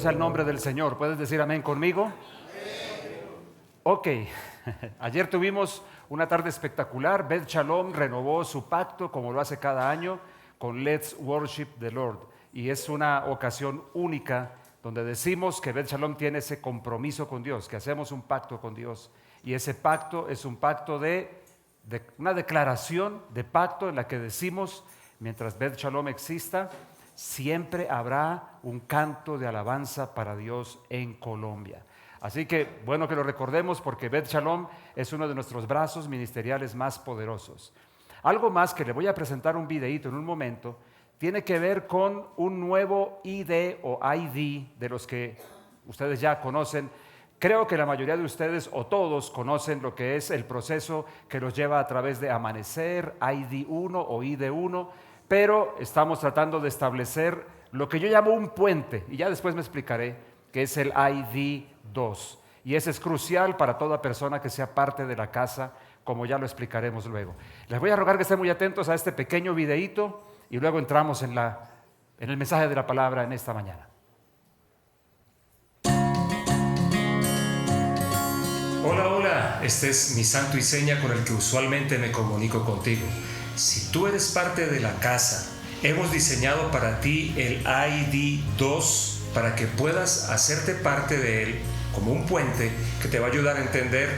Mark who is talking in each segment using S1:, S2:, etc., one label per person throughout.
S1: sea el nombre del Señor. ¿Puedes decir amén conmigo? Ok, ayer tuvimos una tarde espectacular. Beth Shalom renovó su pacto como lo hace cada año con Let's Worship the Lord. Y es una ocasión única donde decimos que Beth Shalom tiene ese compromiso con Dios, que hacemos un pacto con Dios. Y ese pacto es un pacto de una declaración de pacto en la que decimos, mientras Beth Shalom exista, siempre habrá un canto de alabanza para Dios en Colombia. Así que bueno que lo recordemos porque Beth Shalom es uno de nuestros brazos ministeriales más poderosos. Algo más que le voy a presentar un videíto en un momento, tiene que ver con un nuevo ID o ID de los que ustedes ya conocen. Creo que la mayoría de ustedes o todos conocen lo que es el proceso que los lleva a través de Amanecer, ID1 o ID1, pero estamos tratando de establecer lo que yo llamo un puente, y ya después me explicaré, que es el ID2. Y ese es crucial para toda persona que sea parte de la casa, como ya lo explicaremos luego. Les voy a rogar que estén muy atentos a este pequeño videíto y luego entramos en el mensaje de la palabra en esta mañana.
S2: Hola, hola, este es mi santo y seña con el que usualmente me comunico contigo. Si tú eres parte de la casa, hemos diseñado para ti el ID2 para que puedas hacerte parte de él como un puente que te va a ayudar a entender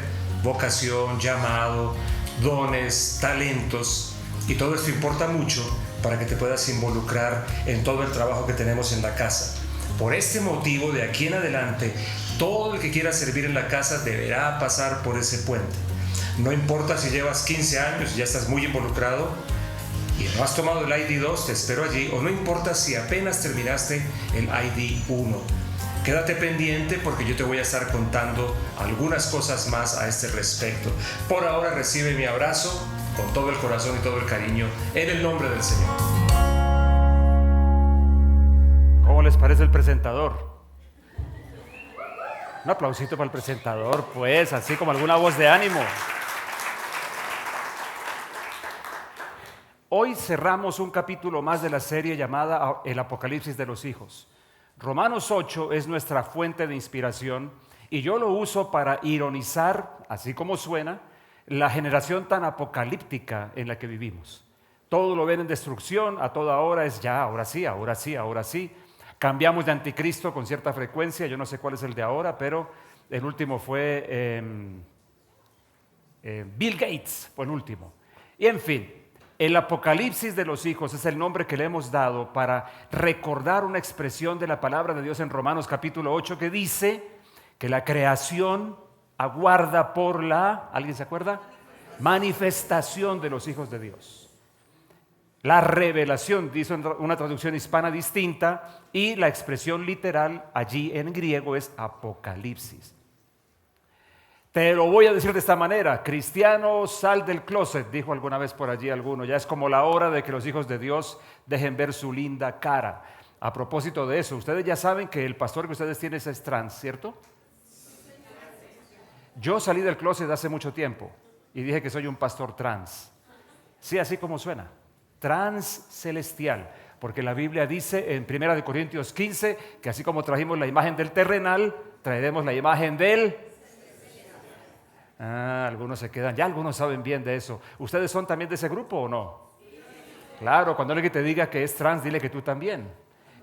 S2: vocación, llamado, dones, talentos, y todo esto importa mucho para que te puedas involucrar en todo el trabajo que tenemos en la casa. Por este motivo, de aquí en adelante, todo el que quiera servir en la casa deberá pasar por ese puente. No importa si llevas 15 años y ya estás muy involucrado y no has tomado el ID2, te espero allí, o no importa si apenas terminaste el ID1. Quédate pendiente porque yo te voy a estar contando algunas cosas más a este respecto. Por ahora recibe mi abrazo con todo el corazón y todo el cariño en el nombre del Señor.
S1: ¿Cómo les parece el presentador? Un aplausito para el presentador, pues, así como alguna voz de ánimo. Hoy cerramos un capítulo más de la serie llamada El Apocalipsis de los Hijos. Romanos 8 es nuestra fuente de inspiración y yo lo uso para ironizar, así como suena, la generación tan apocalíptica en la que vivimos. Todo lo ven en destrucción, a toda hora es ya, ahora sí, ahora sí, ahora sí. Cambiamos de anticristo con cierta frecuencia, yo no sé cuál es el de ahora, pero el último fue Bill Gates, fue el último. Y en fin, el Apocalipsis de los hijos es el nombre que le hemos dado para recordar una expresión de la palabra de Dios en Romanos capítulo 8 que dice que la creación aguarda por la, ¿alguien se acuerda? Manifestación de los hijos de Dios. La revelación, dice una traducción hispana distinta, y la expresión literal allí en griego es apocalipsis. Te lo voy a decir de esta manera: cristiano, sal del closet, dijo alguna vez por allí alguno. Ya es como la hora de que los hijos de Dios dejen ver su linda cara. A propósito de eso, ustedes ya saben que el pastor que ustedes tienen es trans, ¿cierto? Yo salí del closet hace mucho tiempo y dije que soy un pastor trans. Sí, así como suena. Transcelestial, porque la Biblia dice en 1 Corintios 15 que así como trajimos la imagen del terrenal, traeremos la imagen del... algunos se quedan, ya algunos saben bien de eso. ¿Ustedes son también de ese grupo o no? Claro, cuando alguien te diga que es trans, dile que tú también.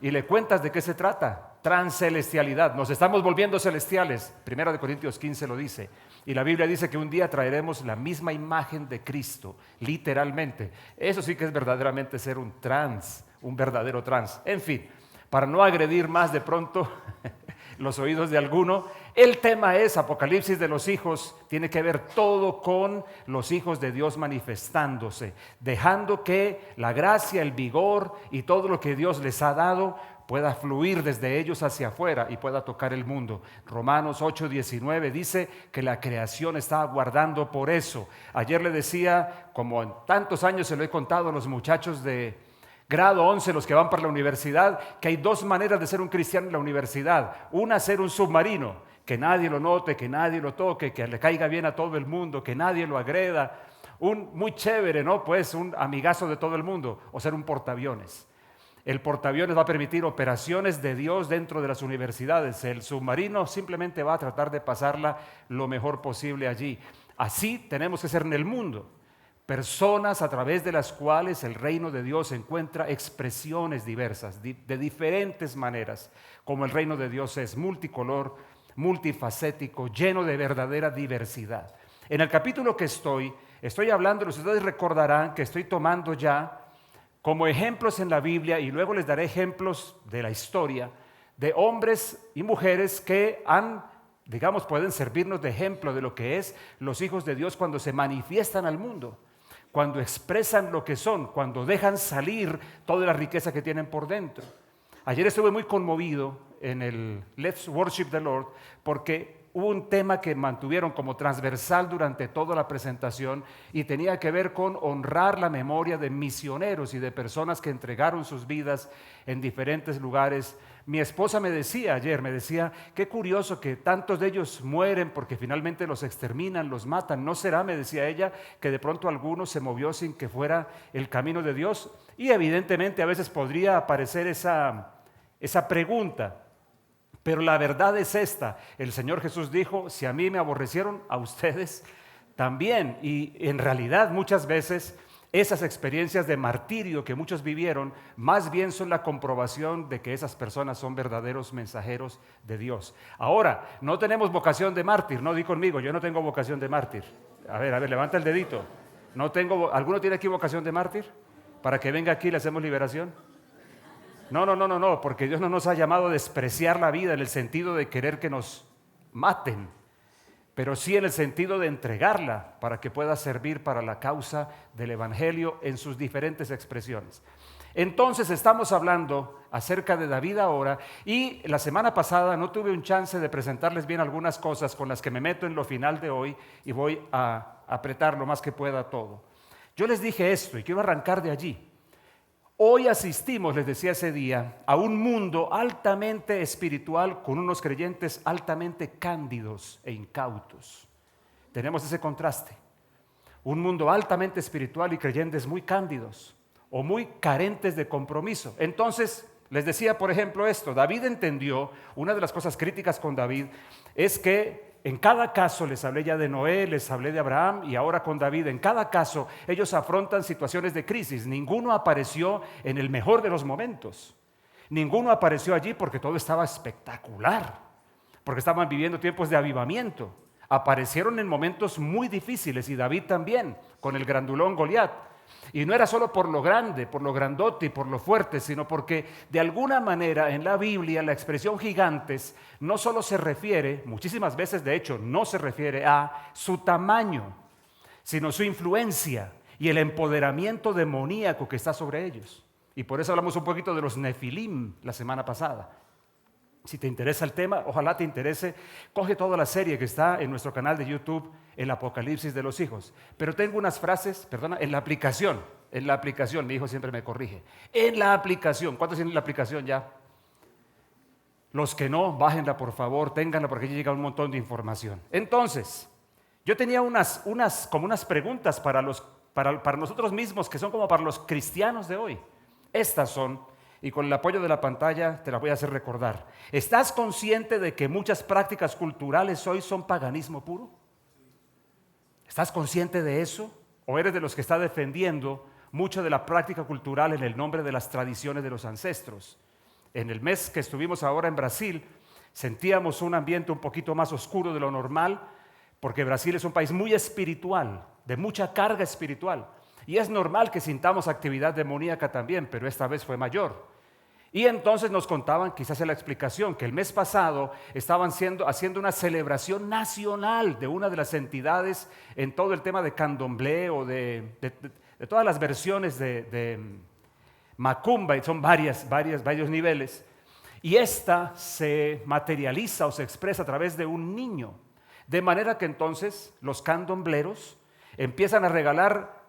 S1: Y le cuentas de qué se trata. Transcelestialidad, nos estamos volviendo celestiales. 1 Corintios 15 lo dice. Y la Biblia dice que un día traeremos la misma imagen de Cristo, literalmente. Eso sí que es verdaderamente ser un verdadero trans. En fin, para no agredir más de pronto los oídos de alguno, el tema es Apocalipsis de los hijos. Tiene que ver todo con los hijos de Dios manifestándose, dejando que la gracia, el vigor y todo lo que Dios les ha dado pueda fluir desde ellos hacia afuera y pueda tocar el mundo. Romanos 8:19 dice que la creación está aguardando por eso. Ayer le decía, como en tantos años se lo he contado a los muchachos de grado 11, los que van para la universidad, que hay dos maneras de ser un cristiano en la universidad. Una, ser un submarino, que nadie lo note, que nadie lo toque, que le caiga bien a todo el mundo, que nadie lo agreda. Un muy chévere, ¿no? Pues un amigazo de todo el mundo, o ser un portaaviones. El portaaviones va a permitir operaciones de Dios dentro de las universidades. El submarino simplemente va a tratar de pasarla lo mejor posible allí. Así tenemos que ser en el mundo. Personas a través de las cuales el reino de Dios encuentra expresiones diversas, de diferentes maneras, como el reino de Dios es multicolor, multifacético, lleno de verdadera diversidad. En el capítulo que estoy hablando, ustedes recordarán que estoy tomando ya como ejemplos en la Biblia, y luego les daré ejemplos de la historia, de hombres y mujeres que pueden servirnos de ejemplo de lo que es los hijos de Dios cuando se manifiestan al mundo, cuando expresan lo que son, cuando dejan salir toda la riqueza que tienen por dentro. Ayer estuve muy conmovido en el Let's Worship the Lord, porque hubo un tema que mantuvieron como transversal durante toda la presentación y tenía que ver con honrar la memoria de misioneros y de personas que entregaron sus vidas en diferentes lugares. Mi esposa me decía ayer, qué curioso que tantos de ellos mueren porque finalmente los exterminan, los matan. ¿No será, me decía ella, que de pronto alguno se movió sin que fuera el camino de Dios? Y evidentemente a veces podría aparecer esa pregunta. Pero la verdad es esta: el Señor Jesús dijo, si a mí me aborrecieron, a ustedes también. Y en realidad muchas veces esas experiencias de martirio que muchos vivieron, más bien son la comprobación de que esas personas son verdaderos mensajeros de Dios. Ahora, no tenemos vocación de mártir, no di conmigo, yo no tengo vocación de mártir. A ver, levanta el dedito. ¿Alguno tiene aquí vocación de mártir? Para que venga aquí y le hacemos liberación. No, porque Dios no nos ha llamado a despreciar la vida en el sentido de querer que nos maten, pero sí en el sentido de entregarla para que pueda servir para la causa del Evangelio en sus diferentes expresiones. Entonces estamos hablando acerca de David ahora, y la semana pasada no tuve un chance de presentarles bien algunas cosas con las que me meto en lo final de hoy y voy a apretar lo más que pueda todo. Yo les dije esto y quiero arrancar de allí. Hoy asistimos, les decía ese día, a un mundo altamente espiritual con unos creyentes altamente cándidos e incautos. Tenemos ese contraste. Un mundo altamente espiritual y creyentes muy cándidos o muy carentes de compromiso. Entonces, les decía, por ejemplo, esto. David entendió, una de las cosas críticas con David es que en cada caso, les hablé ya de Noé, les hablé de Abraham y ahora con David, en cada caso ellos afrontan situaciones de crisis. Ninguno apareció en el mejor de los momentos. Ninguno apareció allí porque todo estaba espectacular, porque estaban viviendo tiempos de avivamiento. Aparecieron en momentos muy difíciles, y David también, con el grandulón Goliat. Y no era solo por lo grande, por lo grandote y por lo fuerte, sino porque de alguna manera en la Biblia la expresión gigantes no solo se refiere, muchísimas veces de hecho no se refiere a su tamaño, sino su influencia y el empoderamiento demoníaco que está sobre ellos. Y por eso hablamos un poquito de los Nefilim la semana pasada. Si te interesa el tema, ojalá te interese, coge toda la serie que está en nuestro canal de YouTube, el Apocalipsis de los hijos. Pero tengo unas frases, en la aplicación, mi hijo siempre me corrige. En la aplicación, ¿cuántos tienen la aplicación ya? Los que no, bájenla por favor, ténganla porque allí llega un montón de información. Entonces, yo tenía unas preguntas para nosotros mismos, que son como para los cristianos de hoy. Estas son, y con el apoyo de la pantalla te las voy a hacer recordar. ¿Estás consciente de que muchas prácticas culturales hoy son paganismo puro? ¿Estás consciente de eso? ¿O eres de los que está defendiendo mucho de la práctica cultural en el nombre de las tradiciones de los ancestros? En el mes que estuvimos ahora en Brasil, sentíamos un ambiente un poquito más oscuro de lo normal, porque Brasil es un país muy espiritual, de mucha carga espiritual. Y es normal que sintamos actividad demoníaca también, pero esta vez fue mayor. Y entonces nos contaban, quizás es la explicación, que el mes pasado estaban haciendo una celebración nacional de una de las entidades en todo el tema de candomblé o de todas las versiones de macumba, y son varios niveles. Y esta se materializa o se expresa a través de un niño. De manera que entonces los candombleros empiezan a regalar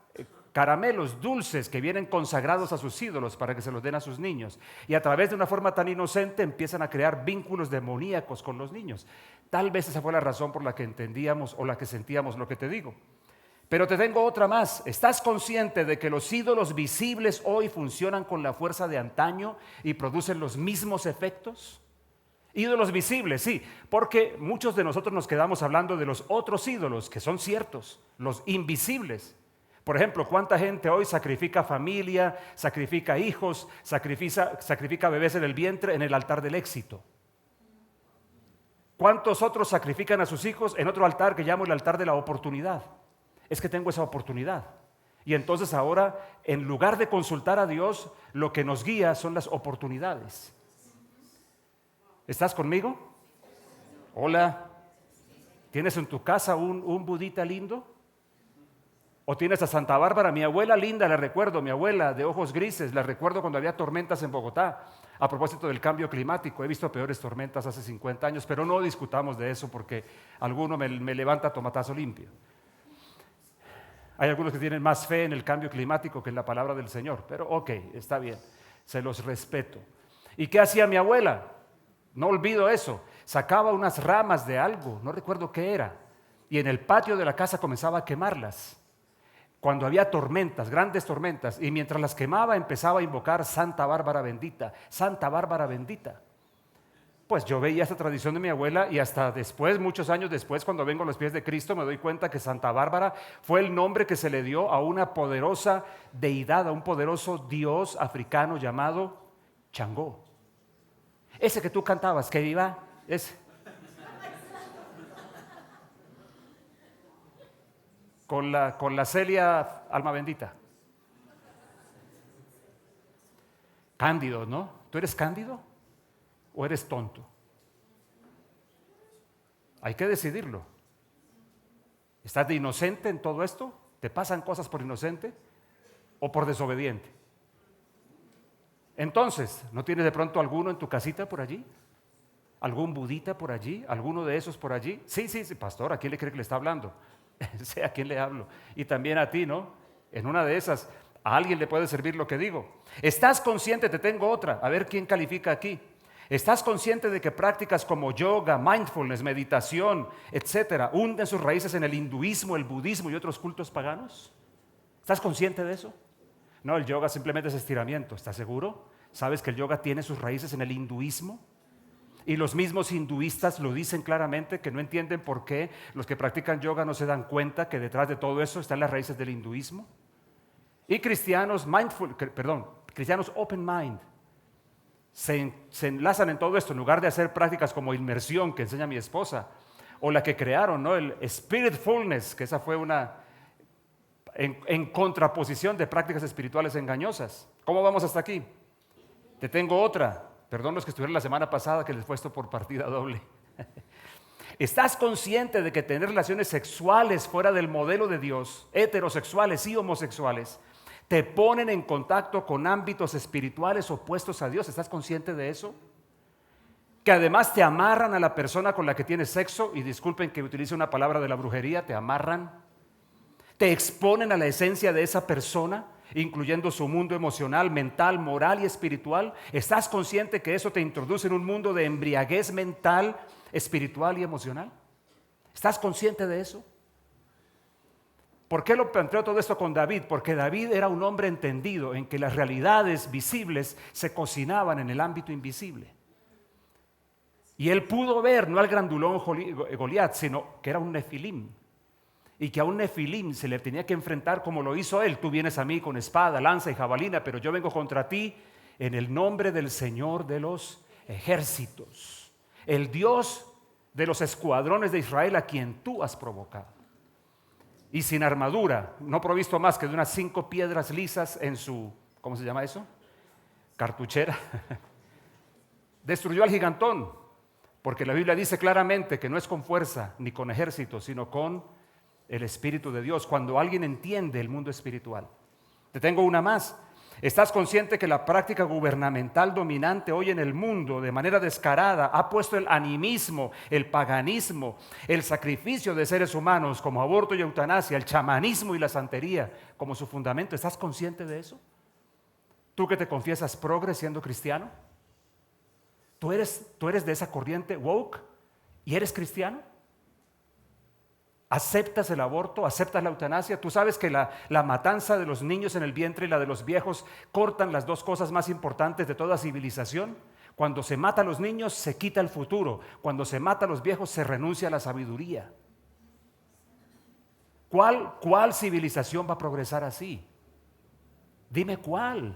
S1: caramelos dulces que vienen consagrados a sus ídolos para que se los den a sus niños, y a través de una forma tan inocente empiezan a crear vínculos demoníacos con los niños. Tal vez esa fue la razón por la que entendíamos o la que sentíamos lo que te digo. Pero te tengo otra más. ¿Estás consciente de que los ídolos visibles hoy funcionan con la fuerza de antaño y producen los mismos efectos? Ídolos visibles, sí, porque muchos de nosotros nos quedamos hablando de los otros ídolos que son ciertos, los invisibles. Por ejemplo, ¿cuánta gente hoy sacrifica familia, sacrifica hijos, sacrifica bebés en el vientre en el altar del éxito? ¿Cuántos otros sacrifican a sus hijos en otro altar que llamo el altar de la oportunidad? Es que tengo esa oportunidad. Y entonces ahora, en lugar de consultar a Dios, lo que nos guía son las oportunidades. ¿Estás conmigo? Hola. ¿Tienes en tu casa un budita lindo? ¿O tienes a Santa Bárbara? Mi abuela linda, la recuerdo, mi abuela de ojos grises, la recuerdo cuando había tormentas en Bogotá. A propósito del cambio climático, he visto peores tormentas hace 50 años, pero no discutamos de eso porque alguno me levanta tomatazo limpio. Hay algunos que tienen más fe en el cambio climático que en la palabra del Señor, pero ok, está bien, se los respeto. ¿Y qué hacía mi abuela? No olvido eso, sacaba unas ramas de algo, no recuerdo qué era, y en el patio de la casa comenzaba a quemarlas. Cuando había tormentas, grandes tormentas, y mientras las quemaba empezaba a invocar Santa Bárbara bendita, Santa Bárbara bendita. Pues yo veía esta tradición de mi abuela y hasta después, muchos años después, cuando vengo a los pies de Cristo, me doy cuenta que Santa Bárbara fue el nombre que se le dio a una poderosa deidad, a un poderoso dios africano llamado Changó. Ese que tú cantabas, que iba, ese. Con la Celia, alma bendita. Cándido, ¿no? ¿Tú eres Cándido o eres tonto? Hay que decidirlo. ¿Estás de inocente en todo esto? ¿Te pasan cosas por inocente o por desobediente? Entonces, ¿no tienes de pronto alguno en tu casita por allí? ¿Algún budita por allí? ¿Alguno de esos por allí? Sí, pastor, ¿a quién le cree que le está hablando? Sé a quién le hablo. Y también a ti, ¿no? En una de esas, a alguien le puede servir lo que digo. ¿Estás consciente? Te tengo otra. A ver quién califica aquí. ¿Estás consciente de que prácticas como yoga, mindfulness, meditación, etcétera, hunden sus raíces en el hinduismo, el budismo y otros cultos paganos? ¿Estás consciente de eso? No, el yoga simplemente es estiramiento. ¿Estás seguro? ¿Sabes que el yoga tiene sus raíces en el hinduismo? Y los mismos hinduistas lo dicen claramente, que no entienden por qué los que practican yoga no se dan cuenta que detrás de todo eso están las raíces del hinduismo. Y cristianos cristianos open mind, se enlazan en todo esto en lugar de hacer prácticas como inmersión que enseña mi esposa, o la que crearon, ¿no? El spiritfulness, que esa fue una en contraposición de prácticas espirituales engañosas. ¿Cómo vamos hasta aquí? Te tengo otra. Perdón los que estuvieron la semana pasada que les he puesto por partida doble. ¿Estás consciente de que tener relaciones sexuales fuera del modelo de Dios, heterosexuales y homosexuales, te ponen en contacto con ámbitos espirituales opuestos a Dios? ¿Estás consciente de eso? Que además te amarran a la persona con la que tienes sexo, y disculpen que utilice una palabra de la brujería, te amarran, te exponen a la esencia de esa persona, incluyendo su mundo emocional, mental, moral y espiritual. ¿Estás consciente que eso te introduce en un mundo de embriaguez mental, espiritual y emocional? ¿Estás consciente de eso? ¿Por qué lo planteo todo esto con David? Porque David era un hombre entendido en que las realidades visibles se cocinaban en el ámbito invisible. Y él pudo ver no al grandulón Goliat, sino que era un nefilim. Y que a un nefilim se le tenía que enfrentar como lo hizo él. Tú vienes a mí con espada, lanza y jabalina, pero yo vengo contra ti en el nombre del Señor de los ejércitos, el Dios de los escuadrones de Israel, a quien tú has provocado. Y sin armadura, no provisto más que de unas 5 piedras lisas en su, ¿cómo se llama eso? Cartuchera. Destruyó al gigantón, porque la Biblia dice claramente que no es con fuerza ni con ejército, sino con el Espíritu de Dios, cuando alguien entiende el mundo espiritual. Te tengo una más. ¿Estás consciente que la práctica gubernamental dominante hoy en el mundo de manera descarada ha puesto el animismo, el paganismo, el sacrificio de seres humanos como aborto y eutanasia, el chamanismo y la santería como su fundamento? ¿Estás consciente de eso? ¿Tú que te confiesas progre siendo cristiano? ¿Tú eres de esa corriente woke y eres cristiano? ¿Aceptas el aborto? ¿Aceptas la eutanasia? Tú sabes que la matanza de los niños en el vientre y la de los viejos cortan las dos cosas más importantes de toda civilización. Cuando se mata a los niños se quita el futuro. Cuando se mata a los viejos se renuncia a la sabiduría. ¿Cuál civilización va a progresar así? Dime cuál.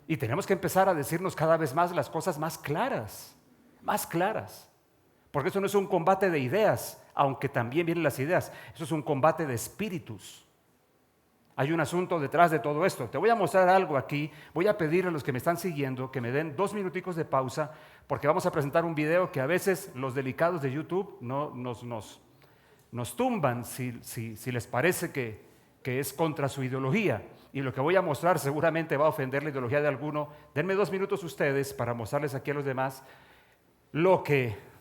S1: Y tenemos que empezar a decirnos cada vez más las cosas más claras, más claras. Porque eso no es un combate de ideas, aunque también vienen las ideas. Eso es un combate de espíritus. Hay un asunto detrás de todo esto. Te voy a mostrar algo aquí. Voy a pedir a los que me están siguiendo que me den 2 minuticos de pausa, porque vamos a presentar un video que a veces los delicados de YouTube nos tumban si les parece que es contra su ideología. Y lo que voy a mostrar seguramente va a ofender la ideología de alguno. Denme 2 minutos ustedes para mostrarles aquí a los demás lo que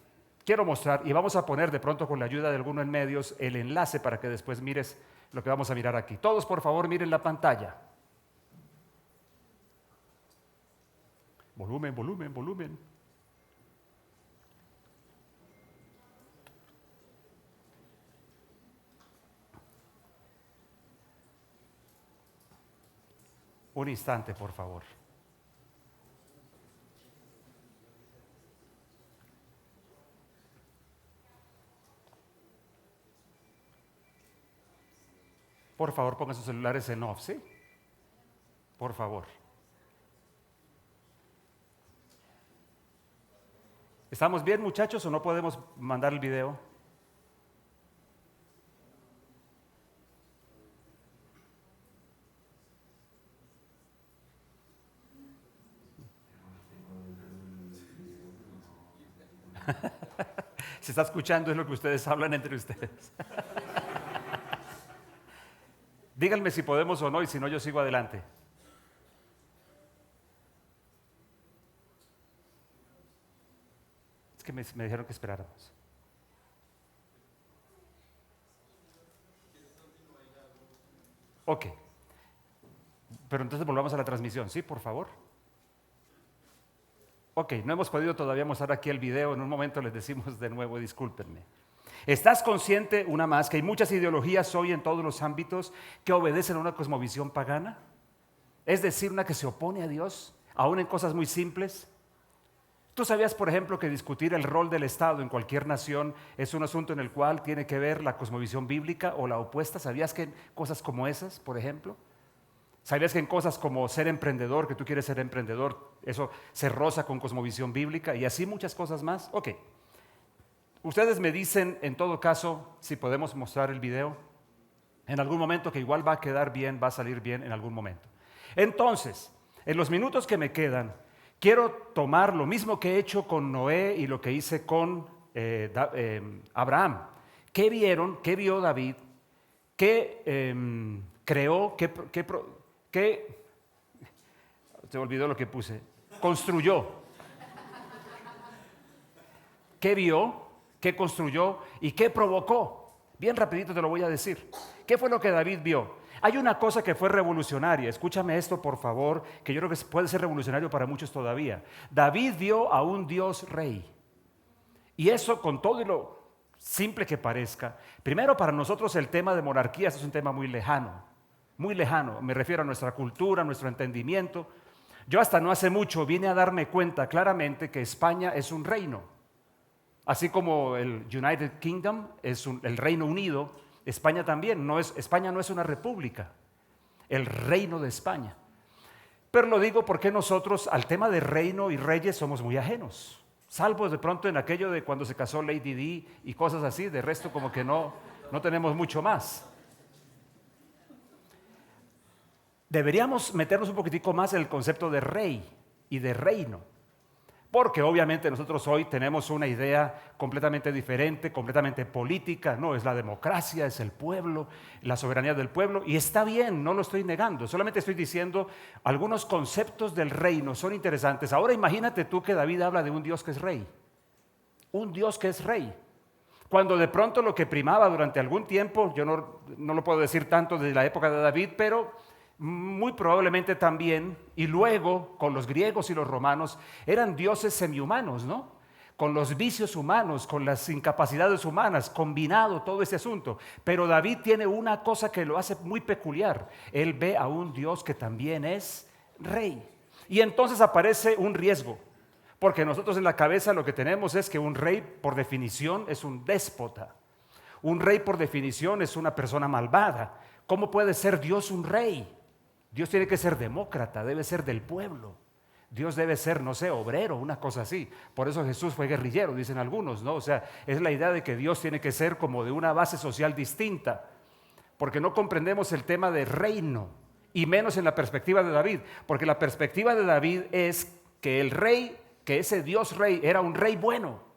S1: quiero mostrar, y vamos a poner de pronto con la ayuda de alguno en medios el enlace para que después mires lo que vamos a mirar aquí. Todos por favor miren la pantalla. Volumen, volumen, volumen. Un instante, por favor. Por favor, pongan sus celulares en off, ¿sí? Por favor. ¿Estamos bien, muchachos, o no podemos mandar el video? Se está escuchando, es lo que ustedes hablan entre ustedes. Díganme si podemos o no, y si no, yo sigo adelante. Es que me dijeron que esperáramos. Ok. Pero entonces volvamos a la transmisión, ¿sí? Por favor. Ok, no hemos podido todavía mostrar aquí el video. En un momento les decimos de nuevo, discúlpenme. ¿Estás consciente, una más, que hay muchas ideologías hoy en todos los ámbitos que obedecen a una cosmovisión pagana? Es decir, una que se opone a Dios, aún en cosas muy simples. ¿Tú sabías, por ejemplo, que discutir el rol del Estado en cualquier nación es un asunto en el cual tiene que ver la cosmovisión bíblica o la opuesta? ¿Sabías que en cosas como esas, por ejemplo? ¿Sabías que en cosas como ser emprendedor, que tú quieres ser emprendedor, eso se roza con cosmovisión bíblica y así muchas cosas más? Ok. Ustedes me dicen, en todo caso, si podemos mostrar el video en algún momento, que igual va a quedar bien, va a salir bien en algún momento. Entonces, en los minutos que me quedan, quiero tomar lo mismo que he hecho con Noé y lo que hice con Abraham. ¿Qué vieron? ¿Qué vio David? ¿Qué creó? ¿Qué se olvidó lo que puse? Construyó. ¿Qué vio? ¿Qué construyó? ¿Y qué provocó? Bien rapidito te lo voy a decir. ¿Qué fue lo que David vio? Hay una cosa que fue revolucionaria. Escúchame esto, por favor, que yo creo que puede ser revolucionario para muchos todavía. David vio a un Dios rey. Y eso, con todo y lo simple que parezca, primero para nosotros el tema de monarquías es un tema muy lejano. Muy lejano. Me refiero a nuestra cultura, a nuestro entendimiento. Yo hasta no hace mucho vine a darme cuenta claramente que España es un reino. Así como el United Kingdom es el Reino Unido, España también. España no es una república, el reino de España. Pero lo digo porque nosotros al tema de reino y reyes somos muy ajenos. Salvo de pronto en aquello de cuando se casó Lady Di y cosas así, de resto como que no tenemos mucho más. Deberíamos meternos un poquitico más en el concepto de rey y de reino. Porque obviamente nosotros hoy tenemos una idea completamente diferente, completamente política, no, es la democracia, es el pueblo, la soberanía del pueblo, y está bien, no lo estoy negando, solamente estoy diciendo algunos conceptos del reino son interesantes. Ahora imagínate tú que David habla de un Dios que es rey, un Dios que es rey, cuando de pronto lo que primaba durante algún tiempo, yo no lo puedo decir tanto desde la época de David, pero muy probablemente también, y luego con los griegos y los romanos, eran dioses semihumanos, ¿no? con los vicios humanos, con las incapacidades humanas, combinado todo ese asunto. Pero David tiene una cosa que lo hace muy peculiar. Él ve a un Dios que también es rey. Y entonces aparece un riesgo, porque nosotros en la cabeza lo que tenemos es que un rey por definición es un déspota. Un rey por definición es una persona malvada. ¿Cómo puede ser Dios un rey? Dios tiene que ser demócrata, debe ser del pueblo. Dios debe ser, no sé, obrero, una cosa así. Por eso Jesús fue guerrillero, dicen algunos, ¿no? O sea, es la idea de que Dios tiene que ser como de una base social distinta, porque no comprendemos el tema de reino, y menos en la perspectiva de David, porque la perspectiva de David es que el rey, que ese Dios rey, era un rey bueno.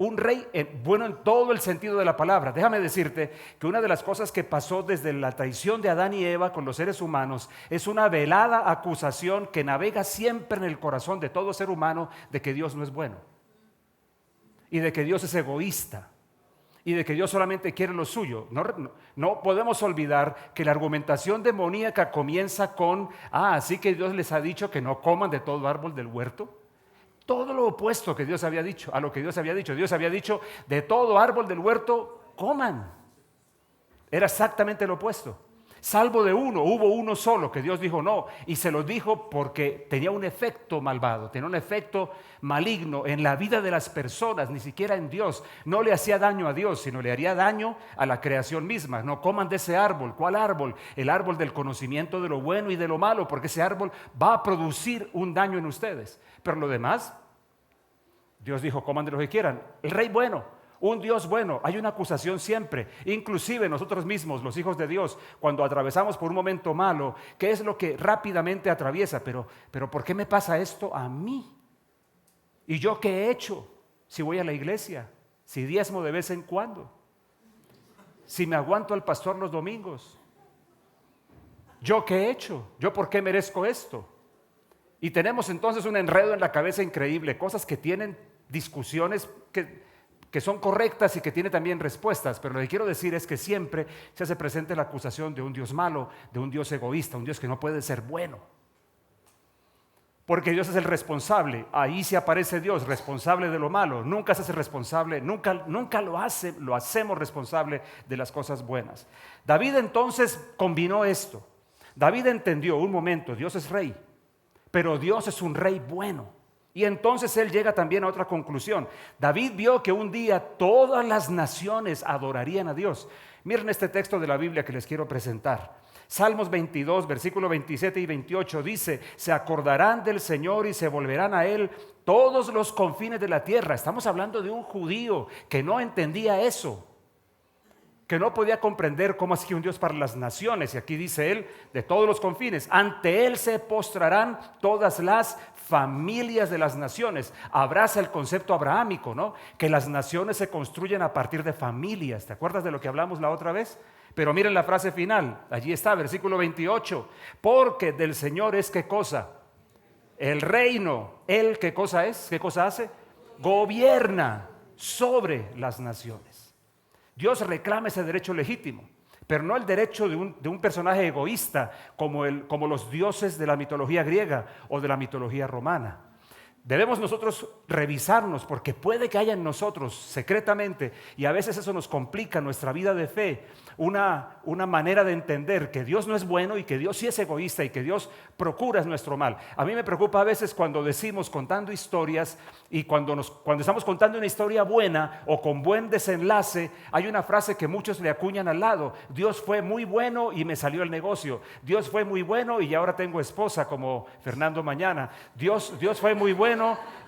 S1: Un rey bueno en todo el sentido de la palabra. Déjame decirte que una de las cosas que pasó desde la traición de Adán y Eva con los seres humanos es una velada acusación que navega siempre en el corazón de todo ser humano de que Dios no es bueno y de que Dios es egoísta y de que Dios solamente quiere lo suyo. No podemos olvidar que la argumentación demoníaca comienza con, así que Dios les ha dicho que no coman de todo árbol del huerto. Todo lo opuesto que Dios había dicho, a lo que Dios había dicho. Dios había dicho, de todo árbol del huerto, coman. Era exactamente lo opuesto. Salvo de uno, hubo uno solo que Dios dijo no. Y se lo dijo porque tenía un efecto malvado, tenía un efecto maligno en la vida de las personas, ni siquiera en Dios. No le hacía daño a Dios, sino le haría daño a la creación misma. No coman de ese árbol. ¿Cuál árbol? El árbol del conocimiento de lo bueno y de lo malo, porque ese árbol va a producir un daño en ustedes. Pero lo demás, Dios dijo, coman de lo que quieran. El rey bueno, un Dios bueno. Hay una acusación siempre, inclusive nosotros mismos, los hijos de Dios, cuando atravesamos por un momento malo, ¿qué es lo que rápidamente atraviesa? Pero ¿por qué me pasa esto a mí? ¿Y yo qué he hecho? Si voy a la iglesia, si diezmo de vez en cuando, si me aguanto al pastor los domingos, ¿yo qué he hecho? ¿Yo por qué merezco esto? Y tenemos entonces un enredo en la cabeza increíble, cosas que tienen discusiones que son correctas y que tienen también respuestas, pero lo que quiero decir es que siempre se hace presente la acusación de un Dios malo, de un Dios egoísta, un Dios que no puede ser bueno. Porque Dios es el responsable, ahí sí aparece Dios, responsable de lo malo, nunca se hace responsable, nunca lo hacemos responsable de las cosas buenas. David entonces combinó esto, David entendió, un momento, Dios es rey. Pero Dios es un rey bueno. Y entonces él llega también a otra conclusión. David vio que un día todas las naciones adorarían a Dios. Miren este texto de la Biblia que les quiero presentar. Salmos 22, versículo 27 y 28 dice, se acordarán del Señor y se volverán a Él todos los confines de la tierra. Estamos hablando de un judío que no entendía eso, que no podía comprender cómo es que un Dios para las naciones, y aquí dice él, de todos los confines, ante él se postrarán todas las familias de las naciones. Abraza el concepto abrahámico, ¿no? Que las naciones se construyen a partir de familias. ¿Te acuerdas de lo que hablamos la otra vez? Pero miren la frase final, allí está, versículo 28, porque del Señor es ¿qué cosa? El reino. Él ¿qué cosa es? ¿Qué cosa hace? Gobierna sobre las naciones. Dios reclama ese derecho legítimo, pero no el derecho de un personaje egoísta como los dioses de la mitología griega o de la mitología romana. Debemos nosotros revisarnos porque puede que haya en nosotros secretamente, y a veces eso nos complica nuestra vida de fe, una manera de entender que Dios no es bueno y que Dios sí es egoísta y que Dios procura nuestro mal. A mí me preocupa a veces cuando decimos contando historias y cuando estamos contando una historia buena o con buen desenlace, hay una frase que muchos le acuñan al lado: Dios fue muy bueno y me salió el negocio. Dios fue muy bueno y ahora tengo esposa, como Fernando Mañana. Dios fue muy bueno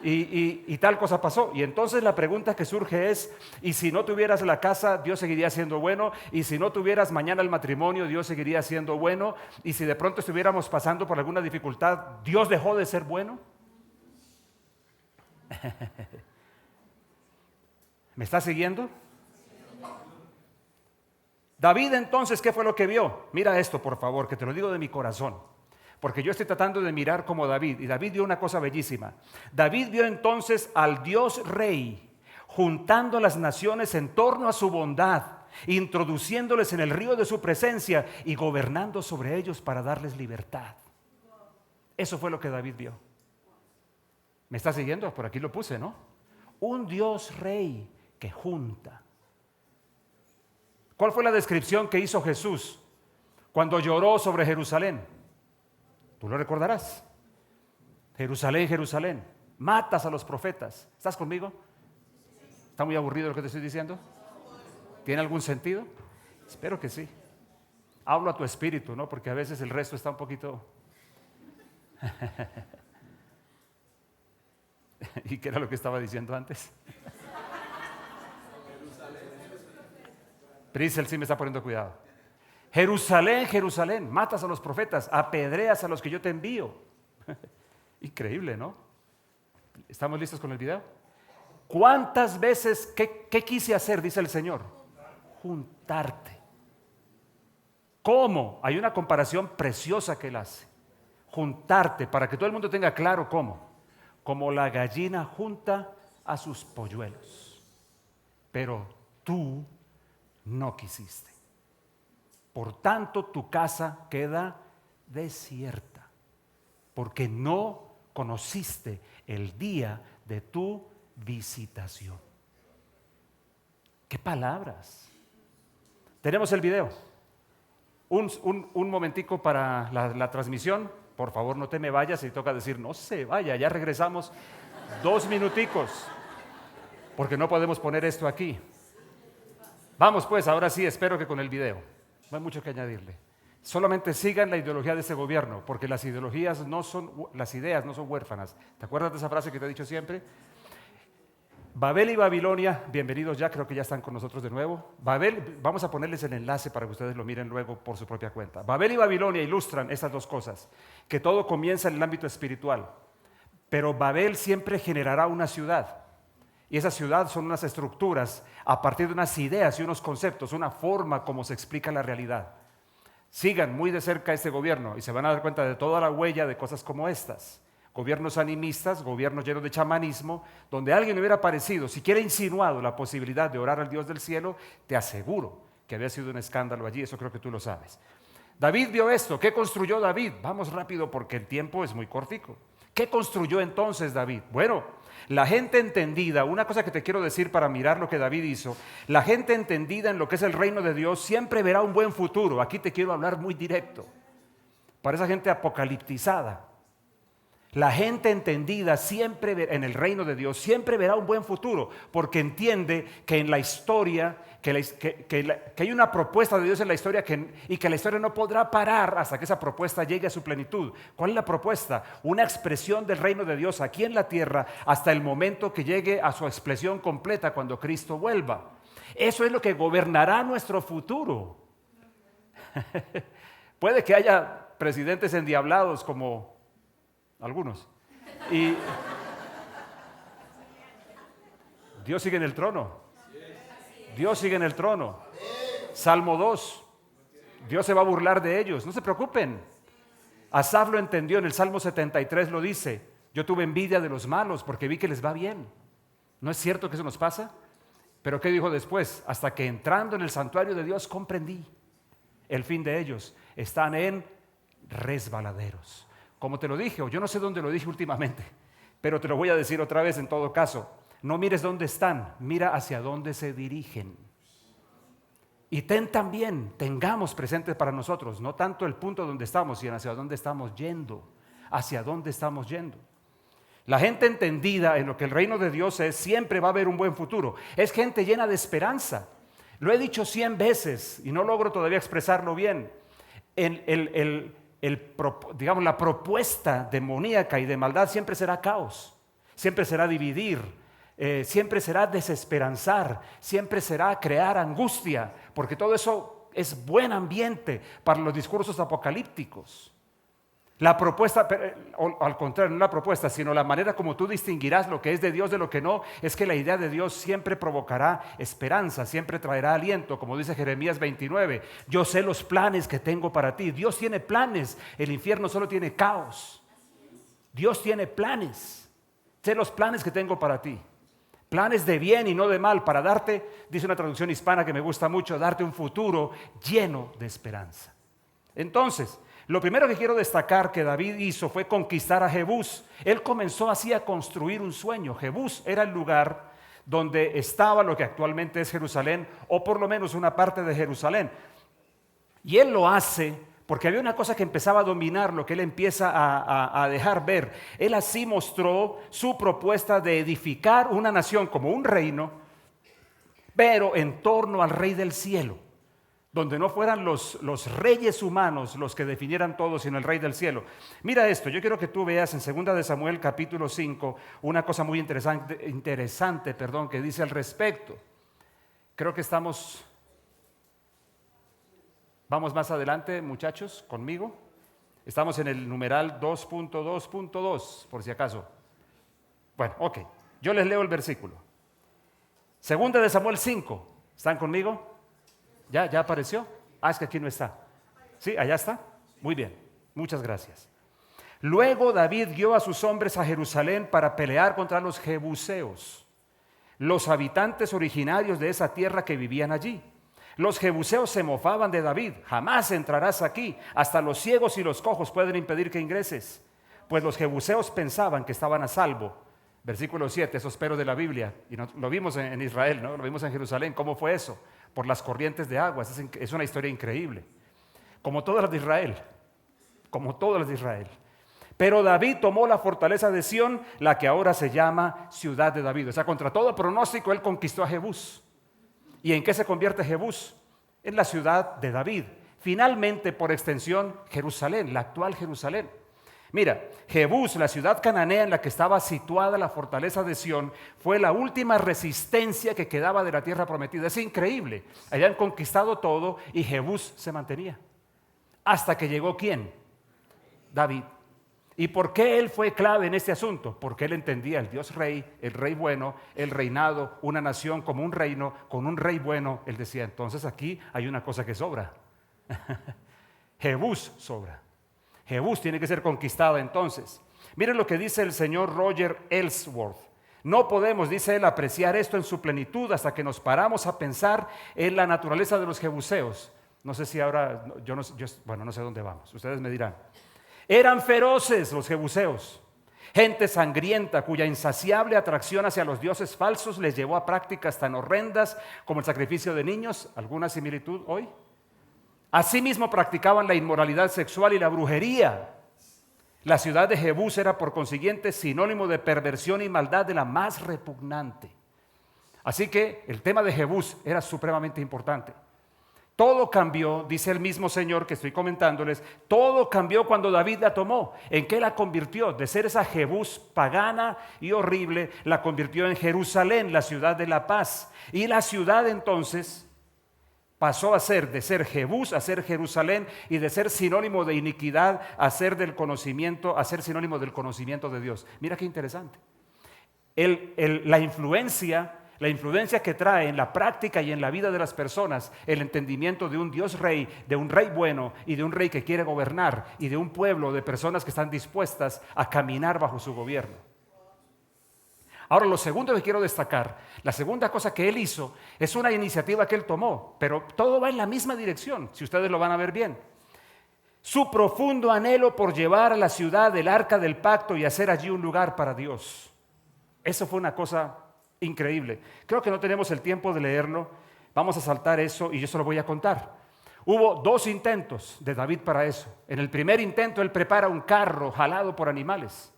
S1: y tal cosa pasó. Y entonces la pregunta que surge es: ¿y si no tuvieras la casa, Dios seguiría siendo bueno? ¿Y si no tuvieras mañana el matrimonio, Dios seguiría siendo bueno? ¿Y si de pronto estuviéramos pasando por alguna dificultad, Dios dejó de ser bueno? ¿Me está siguiendo? David entonces, ¿qué fue lo que vio? Mira esto, por favor, que te lo digo de mi corazón, porque yo estoy tratando de mirar como David, y David vio una cosa bellísima. David vio entonces al Dios Rey juntando a las naciones en torno a su bondad, introduciéndoles en el río de su presencia y gobernando sobre ellos para darles libertad. Eso fue lo que David vio. ¿Me está siguiendo? Por aquí lo puse, ¿no? un Dios rey que junta. ¿Cuál fue la descripción que hizo Jesús cuando lloró sobre Jerusalén? Tú lo recordarás. Jerusalén, Jerusalén, matas a los profetas. ¿Estás conmigo? ¿Está muy aburrido lo que te estoy diciendo? ¿Tiene algún sentido? Espero que sí. Hablo a tu espíritu, ¿no? Porque a veces el resto está un poquito... ¿Y qué era lo que estaba diciendo antes? Priscil sí me está poniendo cuidado. Jerusalén, Jerusalén, matas a los profetas, apedreas a los que yo te envío. Increíble, ¿no? ¿Estamos listos con el video? ¿Cuántas veces, qué quise hacer, dice el Señor? Juntarte. ¿Cómo? Hay una comparación preciosa que él hace. Juntarte, para que todo el mundo tenga claro cómo. Como la gallina junta a sus polluelos. Pero tú no quisiste. Por tanto, tu casa queda desierta, porque no conociste el día de tu visitación. ¿Qué palabras? Tenemos el video. Un momentico para la transmisión. Por favor, no te me vayas. Y toca decir, no se vaya, ya regresamos 2 minuticos, porque no podemos poner esto aquí. Vamos pues, ahora sí, espero que con el video. No hay mucho que añadirle. Solamente sigan la ideología de ese gobierno, porque las ideas no son huérfanas. ¿Te acuerdas de esa frase que te he dicho siempre? Babel y Babilonia, bienvenidos ya, creo que ya están con nosotros de nuevo. Babel, vamos a ponerles el enlace para que ustedes lo miren luego por su propia cuenta. Babel y Babilonia ilustran estas dos cosas, que todo comienza en el ámbito espiritual, pero Babel siempre generará una ciudad, y esa ciudad son unas estructuras a partir de unas ideas y unos conceptos, una forma como se explica la realidad. Sigan muy de cerca este gobierno y se van a dar cuenta de toda la huella de cosas como estas. Gobiernos animistas, gobiernos llenos de chamanismo, donde alguien hubiera aparecido, siquiera insinuado la posibilidad de orar al Dios del cielo, te aseguro que había sido un escándalo allí, eso creo que tú lo sabes. David vio esto. ¿Qué construyó David? Vamos rápido porque el tiempo es muy cortico. ¿Qué construyó entonces David? Bueno, la gente entendida, una cosa que te quiero decir para mirar lo que David hizo, la gente entendida en lo que es el reino de Dios siempre verá un buen futuro. Aquí te quiero hablar muy directo, para esa gente apocaliptizada. La gente entendida siempre en el reino de Dios siempre verá un buen futuro, porque entiende que en la historia, que hay una propuesta de Dios en la historia y que la historia no podrá parar hasta que esa propuesta llegue a su plenitud. ¿Cuál es la propuesta? Una expresión del reino de Dios aquí en la tierra hasta el momento que llegue a su expresión completa cuando Cristo vuelva. Eso es lo que gobernará nuestro futuro. Puede que haya presidentes endiablados como algunos. Y Dios sigue en el trono. Dios sigue en el trono. Salmo 2. Dios se va a burlar de ellos. No se preocupen. Asaf lo entendió en el Salmo 73, lo dice. Yo tuve envidia de los malos porque vi que les va bien. ¿No es cierto que eso nos pasa? Pero ¿qué dijo después? Hasta que entrando en el santuario de Dios comprendí el fin de ellos. Están en resbaladeros. Como te lo dije, o yo no sé dónde lo dije últimamente, pero te lo voy a decir otra vez en todo caso. No mires dónde están, mira hacia dónde se dirigen. Y tengamos presente para nosotros, no tanto el punto donde estamos, sino hacia dónde estamos yendo. Hacia dónde estamos yendo. La gente entendida en lo que el reino de Dios es, siempre va a haber un buen futuro. Es gente llena de esperanza. Lo he dicho 100 veces y no logro todavía expresarlo bien. Digamos, la propuesta demoníaca y de maldad siempre será caos, siempre será dividir, siempre será desesperanzar, siempre será crear angustia, porque todo eso es buen ambiente para los discursos apocalípticos. La propuesta, al contrario, no la propuesta, sino la manera como tú distinguirás lo que es de Dios de lo que no, es que la idea de Dios siempre provocará esperanza, siempre traerá aliento, como dice Jeremías 29. Yo sé los planes que tengo para ti. Dios tiene planes, el infierno solo tiene caos. Dios tiene planes. Sé los planes que tengo para ti. Planes de bien y no de mal, para darte, dice una traducción hispana que me gusta mucho, darte un futuro lleno de esperanza. Entonces, lo primero que quiero destacar que David hizo fue conquistar a Jebús. Él comenzó así a construir un sueño. Jebús era el lugar donde estaba lo que actualmente es Jerusalén, o por lo menos una parte de Jerusalén. Y él lo hace porque había una cosa que empezaba a dominar, lo que él empieza a dejar ver. Él así mostró su propuesta de edificar una nación como un reino, pero en torno al Rey del cielo, donde no fueran los reyes humanos los que definieran todo, sino el Rey del cielo. Mira esto, yo quiero que tú veas en 2 de Samuel capítulo 5 una cosa muy interesante, que dice al respecto. Creo que vamos más adelante, muchachos, conmigo. Estamos en el numeral 2.2.2, por si acaso. Bueno, ok, yo les leo el versículo. 2 de Samuel 5, ¿están conmigo? ¿Ya apareció? Es que aquí no está. ¿Sí? ¿Allá está? Muy bien, muchas gracias. Luego David guió a sus hombres a Jerusalén para pelear contra los jebuseos, los habitantes originarios de esa tierra que vivían allí. Los jebuseos se mofaban de David: jamás entrarás aquí, hasta los ciegos y los cojos pueden impedir que ingreses. Pues los jebuseos pensaban que estaban a salvo. Versículo 7, esos peros de la Biblia, y lo vimos en Israel, ¿no? Lo vimos en Jerusalén. ¿Cómo fue eso? Por las corrientes de aguas. Es una historia increíble, como todas las de Israel. Pero David tomó la fortaleza de Sión, la que ahora se llama Ciudad de David. O sea, contra todo pronóstico, él conquistó a Jebús. ¿Y en qué se convierte Jebús? En la ciudad de David. Finalmente, por extensión, Jerusalén, la actual Jerusalén. Mira, Jebús, la ciudad cananea en la que estaba situada la fortaleza de Sión, fue la última resistencia que quedaba de la tierra prometida. Es increíble. Habían conquistado todo y Jebús se mantenía. Hasta que llegó ¿quién? David. ¿Y por qué él fue clave en este asunto? Porque él entendía el Dios rey, el rey bueno, el reinado, una nación como un reino, con un rey bueno. Él decía, entonces aquí hay una cosa que sobra. Jebús sobra. Jebús tiene que ser conquistada entonces. Miren lo que dice el señor Roger Ellsworth. No podemos, dice él, apreciar esto en su plenitud hasta que nos paramos a pensar en la naturaleza de los jebuseos. No sé si ahora, no sé dónde vamos, ustedes me dirán. Eran feroces los jebuseos, gente sangrienta cuya insaciable atracción hacia los dioses falsos les llevó a prácticas tan horrendas como el sacrificio de niños. ¿Alguna similitud hoy? Asimismo practicaban la inmoralidad sexual y la brujería. La ciudad de Jebús era por consiguiente sinónimo de perversión y maldad de la más repugnante. Así que el tema de Jebús era supremamente importante. Todo cambió, dice el mismo Señor que estoy comentándoles, todo cambió cuando David la tomó. ¿En qué la convirtió? De ser esa Jebús pagana y horrible, la convirtió en Jerusalén, la ciudad de la paz. Y la ciudad entonces pasó de ser Jebús a ser Jerusalén, y de ser sinónimo de iniquidad a ser sinónimo del conocimiento de Dios. Mira qué interesante. La influencia que trae en la práctica y en la vida de las personas, el entendimiento de un Dios rey, de un rey bueno y de un rey que quiere gobernar, y de un pueblo de personas que están dispuestas a caminar bajo su gobierno. Ahora, lo segundo que quiero destacar, la segunda cosa que él hizo, es una iniciativa que él tomó, pero todo va en la misma dirección, si ustedes lo van a ver bien. Su profundo anhelo por llevar a la ciudad el arca del pacto y hacer allí un lugar para Dios. Eso fue una cosa increíble. Creo que no tenemos el tiempo de leerlo. Vamos a saltar eso y yo se lo voy a contar. Hubo 2 intentos de David para eso. En el primer intento él prepara un carro jalado por animales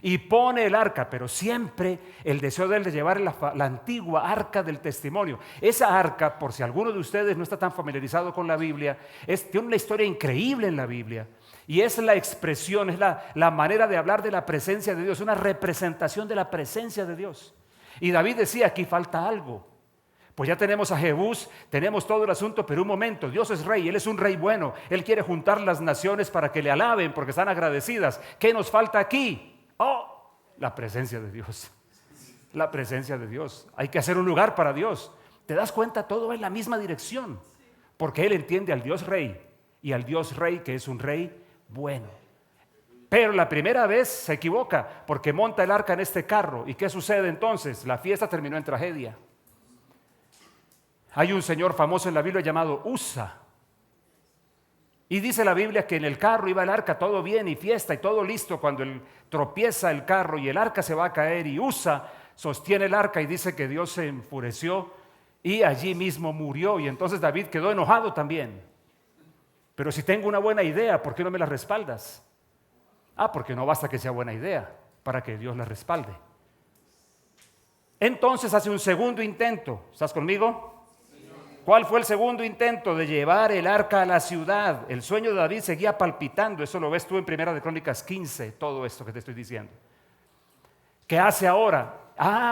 S1: y pone el arca, pero siempre el deseo de él de llevar la antigua arca del testimonio. Esa arca, por si alguno de ustedes no está tan familiarizado con la Biblia, tiene una historia increíble en la Biblia. Y es la expresión, es la manera de hablar de la presencia de Dios, una representación de la presencia de Dios. Y David decía, aquí falta algo. Pues ya tenemos a Jebús, tenemos todo el asunto, pero un momento, Dios es rey, Él es un rey bueno. Él quiere juntar las naciones para que le alaben porque están agradecidas. ¿Qué nos falta aquí? Oh, la presencia de Dios. La presencia de Dios. Hay que hacer un lugar para Dios. ¿Te das cuenta? Todo va en la misma dirección. Porque Él entiende al Dios rey y al Dios rey que es un rey bueno. Pero la primera vez se equivoca porque monta el arca en este carro. ¿Y qué sucede entonces? La fiesta terminó en tragedia. Hay un señor famoso en la Biblia llamado Usa. Y dice la Biblia que en el carro iba el arca todo bien y fiesta y todo listo, cuando tropieza el carro y el arca se va a caer y Usa sostiene el arca y dice que Dios se enfureció y allí mismo murió, y entonces David quedó enojado también. Pero si tengo una buena idea, ¿por qué no me la respaldas? Porque no basta que sea buena idea para que Dios la respalde. Entonces hace un segundo intento. ¿Estás conmigo? ¿Cuál fue el segundo intento? De llevar el arca a la ciudad. El sueño de David seguía palpitando. Eso lo ves tú en Primera de Crónicas 15, todo esto que te estoy diciendo. ¿Qué hace ahora?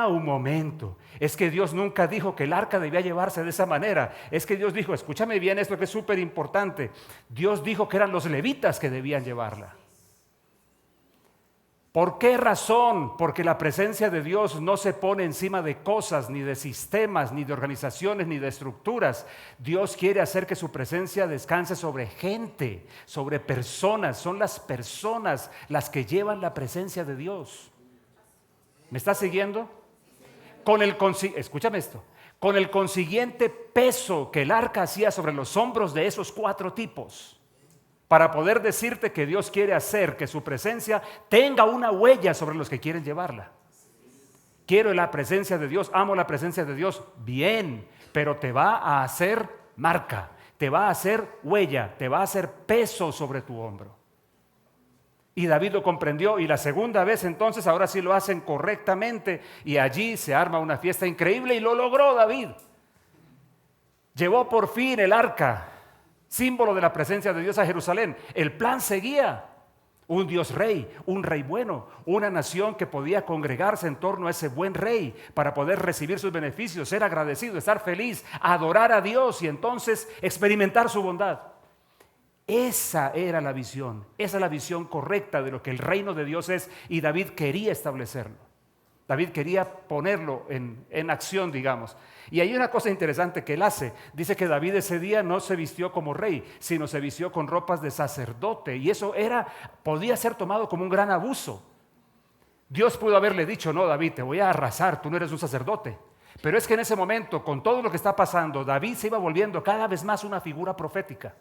S1: Un momento. Es que Dios nunca dijo que el arca debía llevarse de esa manera. Es que Dios dijo, escúchame bien esto que es súper importante. Dios dijo que eran los levitas que debían llevarla. ¿Por qué razón? Porque la presencia de Dios no se pone encima de cosas, ni de sistemas, ni de organizaciones, ni de estructuras. Dios quiere hacer que su presencia descanse sobre gente, sobre personas. Son las personas las que llevan la presencia de Dios. ¿Me estás siguiendo? Escúchame esto. Con el consiguiente peso que el arca hacía sobre los hombros de esos 4 tipos. Para poder decirte que Dios quiere hacer que su presencia tenga una huella sobre los que quieren llevarla. Quiero la presencia de Dios, amo la presencia de Dios, bien, pero te va a hacer marca, te va a hacer huella, te va a hacer peso sobre tu hombro. Y David lo comprendió, y la segunda vez entonces ahora sí lo hacen correctamente, y allí se arma una fiesta increíble, y lo logró David. Llevó por fin el arca, símbolo de la presencia de Dios, a Jerusalén. El plan seguía: un Dios rey, un rey bueno, una nación que podía congregarse en torno a ese buen rey para poder recibir sus beneficios, ser agradecido, estar feliz, adorar a Dios y entonces experimentar su bondad. Esa era la visión, esa es la visión correcta de lo que el reino de Dios es, y David quería establecerlo. David quería ponerlo en acción, digamos. Y hay una cosa interesante que él hace. Dice que David ese día no se vistió como rey, sino se vistió con ropas de sacerdote. Y eso podía ser tomado como un gran abuso. Dios pudo haberle dicho: no, David, te voy a arrasar, tú no eres un sacerdote. Pero es que en ese momento, con todo lo que está pasando, David se iba volviendo cada vez más una figura profética.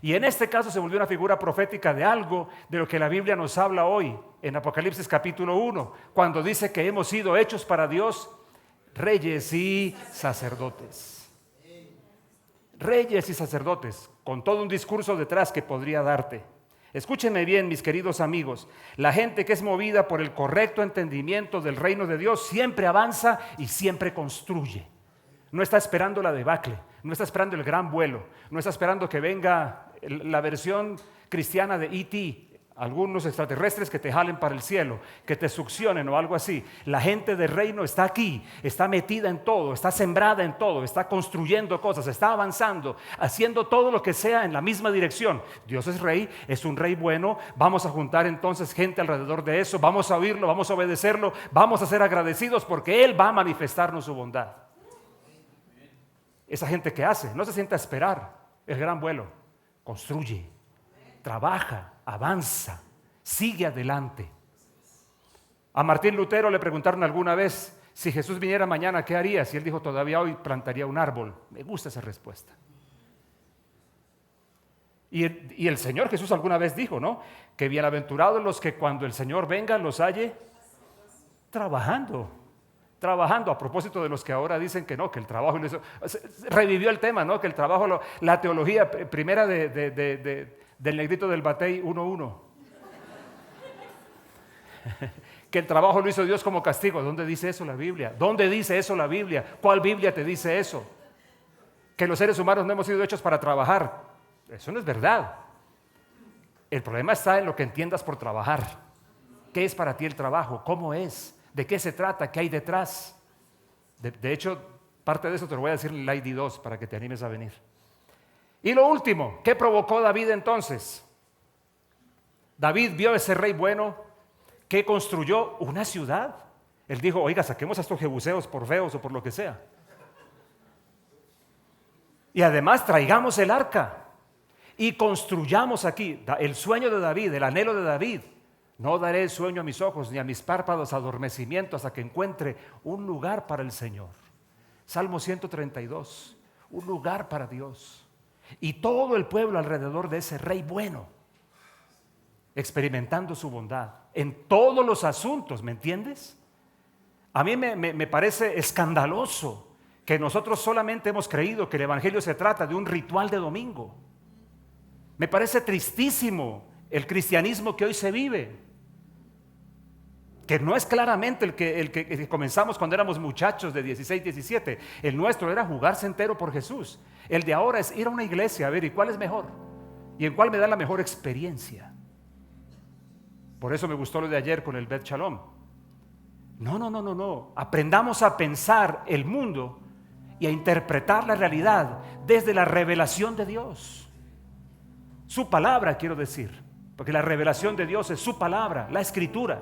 S1: Y en este caso se volvió una figura profética de algo de lo que la Biblia nos habla hoy en Apocalipsis capítulo 1, cuando dice que hemos sido hechos para Dios reyes y sacerdotes. Reyes y sacerdotes, con todo un discurso detrás que podría darte. Escúchenme bien, mis queridos amigos. La gente que es movida por el correcto entendimiento del reino de Dios siempre avanza y siempre construye. No está esperando la debacle, no está esperando el gran vuelo, no está esperando que venga la versión cristiana de E.T., algunos extraterrestres que te jalen para el cielo, que te succionen o algo así. La gente del reino está aquí, está metida en todo, está sembrada en todo, está construyendo cosas, está avanzando, haciendo todo lo que sea en la misma dirección. Dios es rey, es un rey bueno. Vamos a juntar entonces gente alrededor de eso, vamos a oírlo, vamos a obedecerlo, vamos a ser agradecidos porque Él va a manifestarnos su bondad. Esa gente que hace, no se sienta a esperar el gran vuelo, construye, trabaja, avanza, sigue adelante. A Martín Lutero le preguntaron alguna vez: si Jesús viniera mañana, ¿qué harías? Y él dijo: todavía hoy plantaría un árbol. Me gusta esa respuesta. Y el Señor Jesús alguna vez dijo, ¿no?, que bienaventurados los que cuando el Señor venga los halle trabajando. A propósito de los que ahora dicen que no, que el trabajo, revivió el tema, ¿no?, que el trabajo, la teología primera del negrito del Batey 1:1, que el trabajo lo hizo Dios como castigo. ¿Dónde dice eso la Biblia? ¿Dónde dice eso la Biblia? ¿Cuál Biblia te dice eso? Que los seres humanos no hemos sido hechos para trabajar. Eso no es verdad. El problema está en lo que entiendas por trabajar. ¿Qué es para ti el trabajo? ¿Cómo es? ¿De qué se trata? ¿Qué hay detrás? De hecho, parte de eso te lo voy a decir en el ID2 para que te animes a venir. Y lo último, ¿qué provocó David entonces? David vio a ese rey bueno que construyó una ciudad. Él dijo: oiga, saquemos a estos jebuseos por feos o por lo que sea. Y además traigamos el arca y construyamos aquí. El sueño de David, el anhelo de David: no daré el sueño a mis ojos ni a mis párpados adormecimiento hasta que encuentre un lugar para el Señor. Salmo 132, un lugar para Dios. Y todo el pueblo alrededor de ese rey bueno, experimentando su bondad en todos los asuntos, ¿me entiendes? A mí me parece escandaloso que nosotros solamente hemos creído que el evangelio se trata de un ritual de domingo. Me parece tristísimo el cristianismo que hoy se vive, que no es claramente el que comenzamos cuando éramos muchachos de 16, 17. El nuestro era jugarse entero por Jesús. El de ahora es ir a una iglesia a ver ¿y cuál es mejor? ¿Y en cuál me da la mejor experiencia? Por eso me gustó lo de ayer con el Bet Shalom. No. Aprendamos a pensar el mundo y a interpretar la realidad desde la revelación de Dios. Su palabra, quiero decir, porque la revelación de Dios es su palabra, la escritura.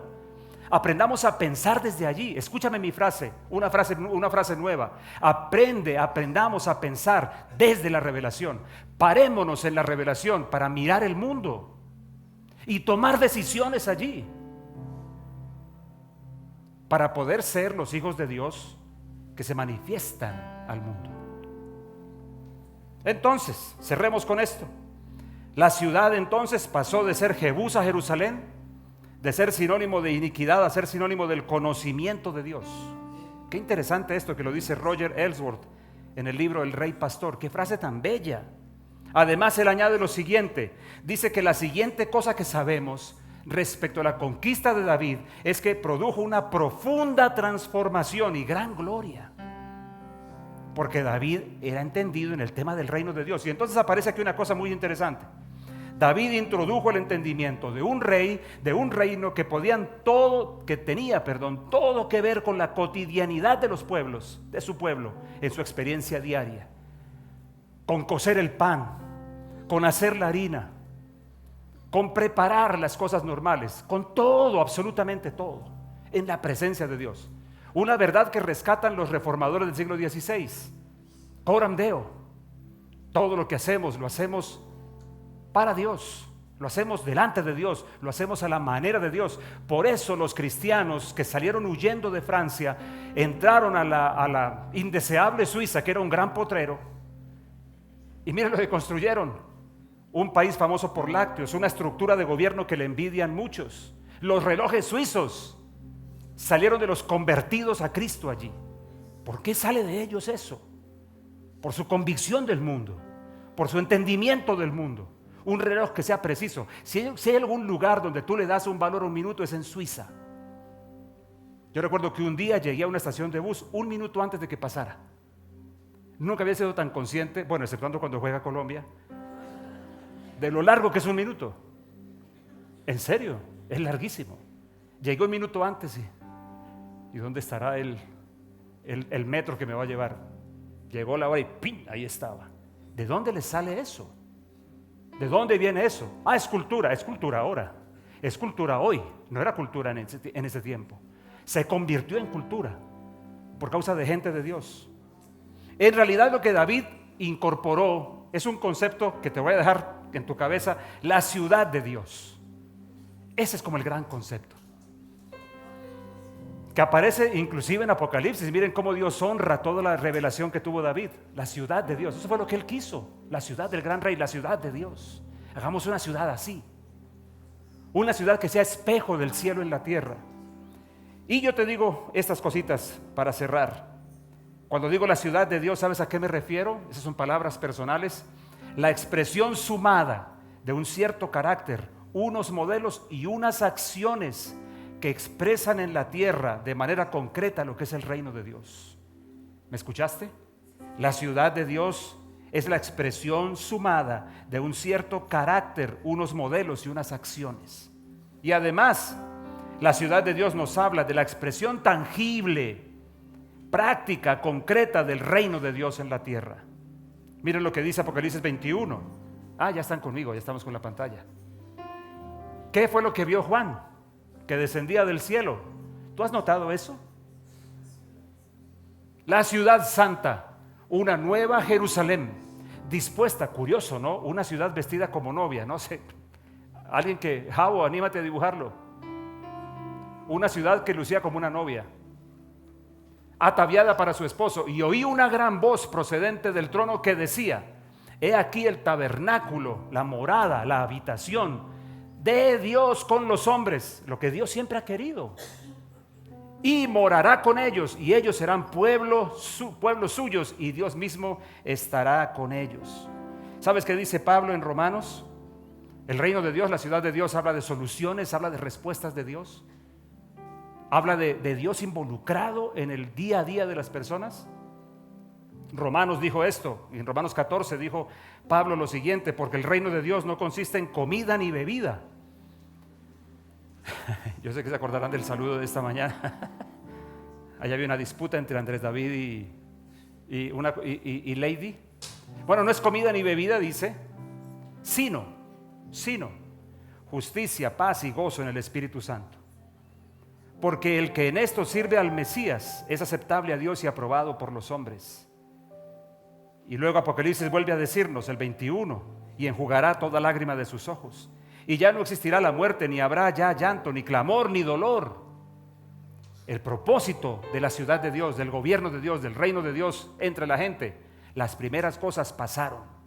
S1: Aprendamos a pensar desde allí. Escúchame mi frase, una frase nueva. Aprendamos a pensar desde la revelación. Parémonos en la revelación para mirar el mundo y tomar decisiones allí, para poder ser los hijos de Dios que se manifiestan al mundo. Entonces, cerremos con esto. La ciudad entonces pasó de ser Jebús a Jerusalén, de ser sinónimo de iniquidad a ser sinónimo del conocimiento de Dios. Qué interesante esto que lo dice Roger Ellsworth en el libro El Rey Pastor. Qué frase tan bella. Además, él añade lo siguiente. Dice que la siguiente cosa que sabemos respecto a la conquista de David es que produjo una profunda transformación y gran gloria, porque David era entendido en el tema del reino de Dios. Y entonces aparece aquí una cosa muy interesante. David introdujo el entendimiento de un rey, de un reino que tenía todo que ver con la cotidianidad de los pueblos, de su pueblo, en su experiencia diaria, con cocer el pan, con hacer la harina, con preparar las cosas normales, con todo, absolutamente todo, en la presencia de Dios. Una verdad que rescatan los reformadores del siglo XVI. Coram Deo. Todo lo que hacemos, lo hacemos para Dios, lo hacemos delante de Dios, lo hacemos a la manera de Dios. Por eso los cristianos que salieron huyendo de Francia entraron a la indeseable Suiza, que era un gran potrero, y miren lo que construyeron. Un país famoso por lácteos, una estructura de gobierno que le envidian muchos. Los relojes suizos salieron de los convertidos a Cristo allí. ¿Por qué sale de ellos eso? Por su convicción del mundo, por su entendimiento del mundo. Un reloj que sea preciso. Si hay algún lugar donde tú le das un valor a un minuto, es en Suiza. Yo recuerdo que un día llegué a una estación de bus 1 minuto antes de que pasara. Nunca había sido tan consciente, bueno, exceptuando cuando juega Colombia, de lo largo que es 1 minuto. En serio, es larguísimo. Llegué 1 minuto antes y ¿dónde estará el metro que me va a llevar? Llegó la hora y ¡pim! Ahí estaba. ¿De dónde le sale eso? ¿De dónde viene eso? Es cultura ahora. Es cultura hoy. No era cultura en ese tiempo. Se convirtió en cultura por causa de gente de Dios. En realidad lo que David incorporó es un concepto que te voy a dejar en tu cabeza: la ciudad de Dios. Ese es como el gran concepto que aparece inclusive en Apocalipsis. Miren cómo Dios honra toda la revelación que tuvo David. La ciudad de Dios, eso fue lo que él quiso. La ciudad del gran rey, la ciudad de Dios. Hagamos una ciudad así, una ciudad que sea espejo del cielo en la tierra. Y yo te digo estas cositas para cerrar. Cuando digo la ciudad de Dios, ¿sabes a qué me refiero? Esas son palabras personales. La expresión sumada de un cierto carácter, unos modelos y unas acciones que expresan en la tierra de manera concreta lo que es el reino de Dios. ¿Me escuchaste? La ciudad de Dios es la expresión sumada de un cierto carácter, unos modelos y unas acciones. Y además, la ciudad de Dios nos habla de la expresión tangible, práctica, concreta del reino de Dios en la tierra. Miren lo que dice Apocalipsis 21. Ya están conmigo, ya estamos con la pantalla. ¿Qué fue lo que vio Juan? Que descendía del cielo. ¿Tú has notado eso? La ciudad santa, una nueva Jerusalén, dispuesta, curioso, ¿no? Una ciudad vestida como novia, no sé. Alguien que, Javo, anímate a dibujarlo. Una ciudad que lucía como una novia, ataviada para su esposo. Y oí una gran voz procedente del trono que decía: he aquí el tabernáculo, la morada, la habitación de Dios con los hombres. Lo que Dios siempre ha querido. y morará con ellos, y ellos serán pueblos suyos, y Dios mismo estará con ellos. ¿Sabes qué dice Pablo en Romanos? El reino de Dios, la ciudad de Dios, habla de soluciones, habla de respuestas de Dios, habla de Dios involucrado en el día a día de las personas. Romanos dijo esto, y en Romanos 14 dijo Pablo lo siguiente: porque el reino de Dios no consiste en comida ni bebida. Yo sé que se acordarán del saludo de esta mañana. Allá había una disputa entre Andrés David y Lady. Bueno, no es comida ni bebida, dice, sino justicia, paz y gozo en el Espíritu Santo. Porque el que en esto sirve al Mesías es aceptable a Dios y aprobado por los hombres. Y luego Apocalipsis vuelve a decirnos, el 21, y enjugará toda lágrima de sus ojos. Y ya no existirá la muerte, ni habrá ya llanto, ni clamor, ni dolor. El propósito de la ciudad de Dios, del gobierno de Dios, del reino de Dios entre la gente, las primeras cosas pasaron.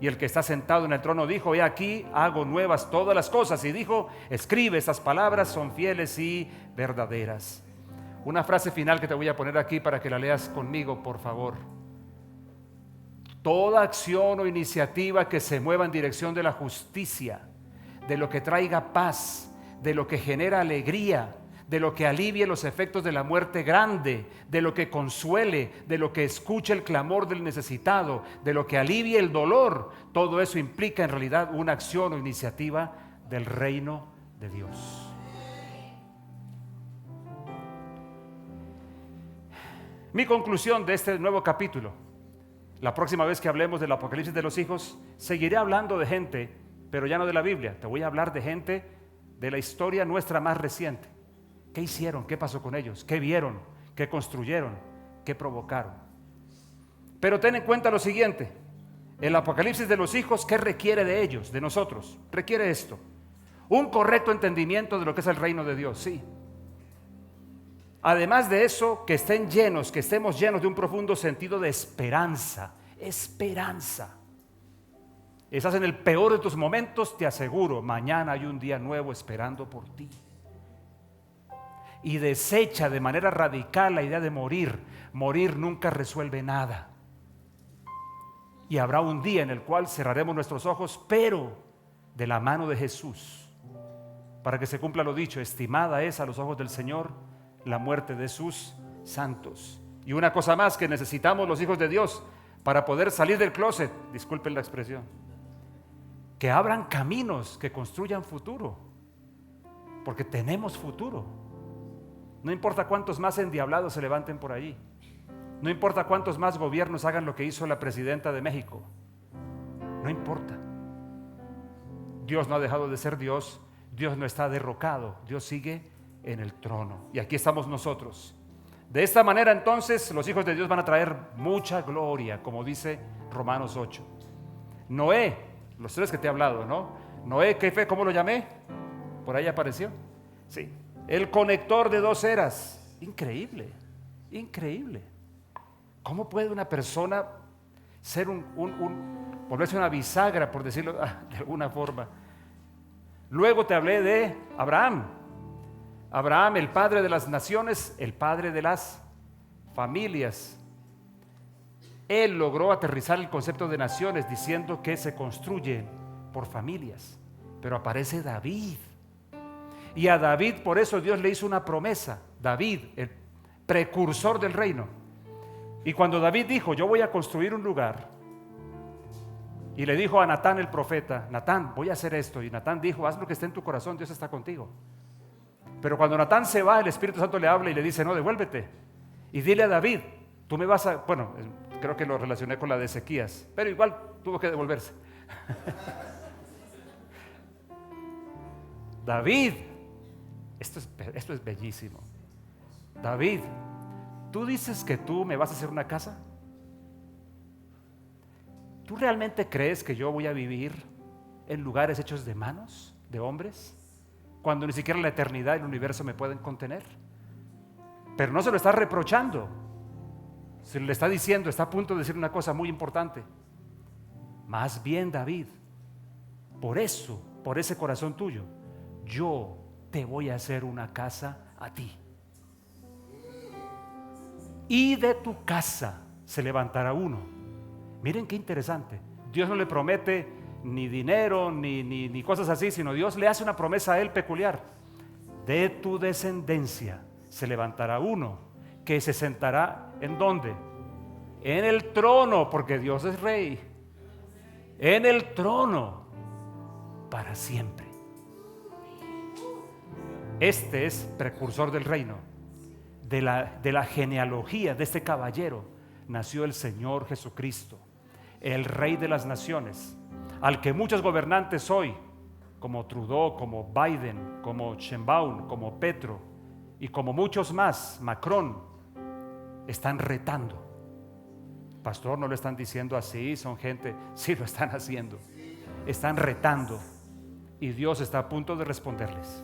S1: Y el que está sentado en el trono dijo: he aquí, hago nuevas todas las cosas. Y dijo: escribe, estas palabras son fieles y verdaderas. Una frase final que te voy a poner aquí para que la leas conmigo, por favor. Toda acción o iniciativa que se mueva en dirección de la justicia, de lo que traiga paz, de lo que genera alegría, de lo que alivie los efectos de la muerte grande, de lo que consuele, de lo que escuche el clamor del necesitado, de lo que alivie el dolor, todo eso implica en realidad una acción o iniciativa del reino de Dios. Mi conclusión de este nuevo capítulo: la próxima vez que hablemos del Apocalipsis de los hijos, seguiré hablando de gente, pero ya no de la Biblia. Te voy a hablar de gente de la historia nuestra más reciente. ¿Qué hicieron? ¿Qué pasó con ellos? ¿Qué vieron? ¿Qué construyeron? ¿Qué provocaron? Pero ten en cuenta lo siguiente: el Apocalipsis de los hijos, ¿qué requiere de ellos, de nosotros? Requiere esto: un correcto entendimiento de lo que es el reino de Dios, sí. Además de eso, que estemos llenos de un profundo sentido de esperanza. Esperanza. Estás en el peor de tus momentos, te aseguro, mañana hay un día nuevo esperando por ti. Y desecha de manera radical la idea de morir. Morir nunca resuelve nada. Y habrá un día en el cual cerraremos nuestros ojos, pero de la mano de Jesús, para que se cumpla lo dicho: estimada es a los ojos del Señor la muerte de sus santos. Y una cosa más que necesitamos los hijos de Dios para poder salir del closet, disculpen la expresión, que abran caminos, que construyan futuro, porque tenemos futuro. No importa cuántos más endiablados se levanten por ahí, no importa cuántos más gobiernos hagan lo que hizo la presidenta de México, no importa. Dios no ha dejado de ser Dios, Dios no está derrocado, Dios sigue en el trono, y aquí estamos nosotros. De esta manera entonces los hijos de Dios van a traer mucha gloria, como dice Romanos 8. Noé, los tres que te he hablado, ¿no? Noé, ¿qué fue? ¿Cómo lo llamé? Por ahí apareció. Sí, el conector de dos eras. Increíble, increíble. ¿Cómo puede una persona ser volverse una bisagra, por decirlo de alguna forma? Luego te hablé de Abraham, el padre de las naciones, el padre de las familias. Él logró aterrizar el concepto de naciones diciendo que se construyen por familias. Pero aparece David, y a David por eso Dios le hizo una promesa. David, el precursor del reino. Y cuando David dijo: yo voy a construir un lugar, y le dijo a Natán el profeta: Natán, voy a hacer esto. Y Natán dijo: haz lo que esté en tu corazón, Dios está contigo. Pero cuando Natán se va, el Espíritu Santo le habla y le dice: no, devuélvete y dile a David, tú me vas a... Bueno, creo que lo relacioné con la de Ezequías, pero igual tuvo que devolverse. David, esto es bellísimo. David, ¿tú dices que tú me vas a hacer una casa? ¿Tú realmente crees que yo voy a vivir en lugares hechos de manos, de hombres, cuando ni siquiera la eternidad y el universo me pueden contener? Pero no se lo está reprochando, se le está diciendo, está a punto de decir una cosa muy importante. Más bien, David, por eso, por ese corazón tuyo, yo te voy a hacer una casa a ti. y de tu casa se levantará uno. Miren qué interesante. Dios no le promete ni dinero ni cosas así, sino Dios le hace una promesa a él peculiar. De tu descendencia se levantará uno que se sentará ¿en dónde? En el trono, porque Dios es rey. En el trono para siempre. Este es precursor del reino. De la genealogía de este caballero nació el Señor Jesucristo, el Rey de las naciones, al que muchos gobernantes hoy, como Trudeau, como Biden, como Sheinbaum, como Petro y como muchos más, Macron, están retando. Pastor, no lo están diciendo así, son gente, sí lo están haciendo. Están retando y Dios está a punto de responderles.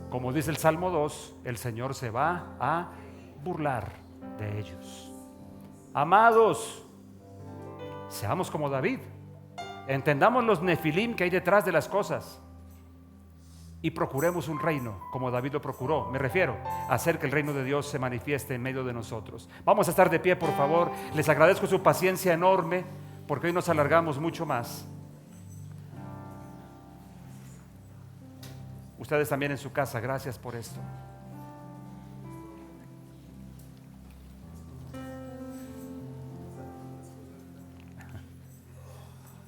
S1: Como dice el Salmo 2, el Señor se va a burlar de ellos. Amados, seamos como David. Entendamos los nefilim que hay detrás de las cosas y procuremos un reino como David lo procuró. Me refiero a hacer que el reino de Dios se manifieste en medio de nosotros. Vamos a estar de pie, por favor. Les agradezco su paciencia enorme porque hoy nos alargamos mucho más. Ustedes también en su casa, gracias por esto.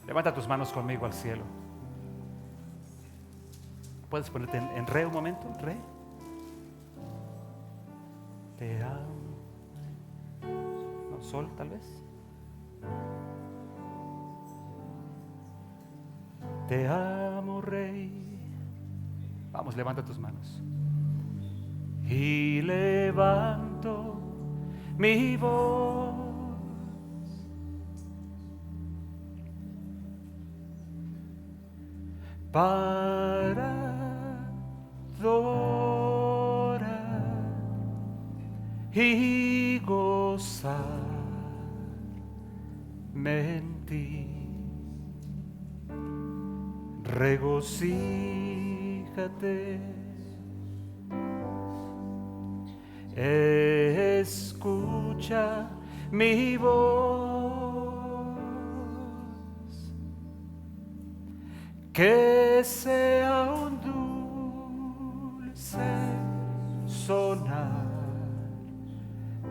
S1: Levanta tus manos conmigo al cielo. ¿Puedes ponerte en re un momento? Re. Te amo. No, sol tal vez. Te amo, Rey. Vamos, levanta tus manos. Y levanto mi voz para adorar y gozarme en ti. Regocíjate, escucha mi voz, que sea un dulce sonar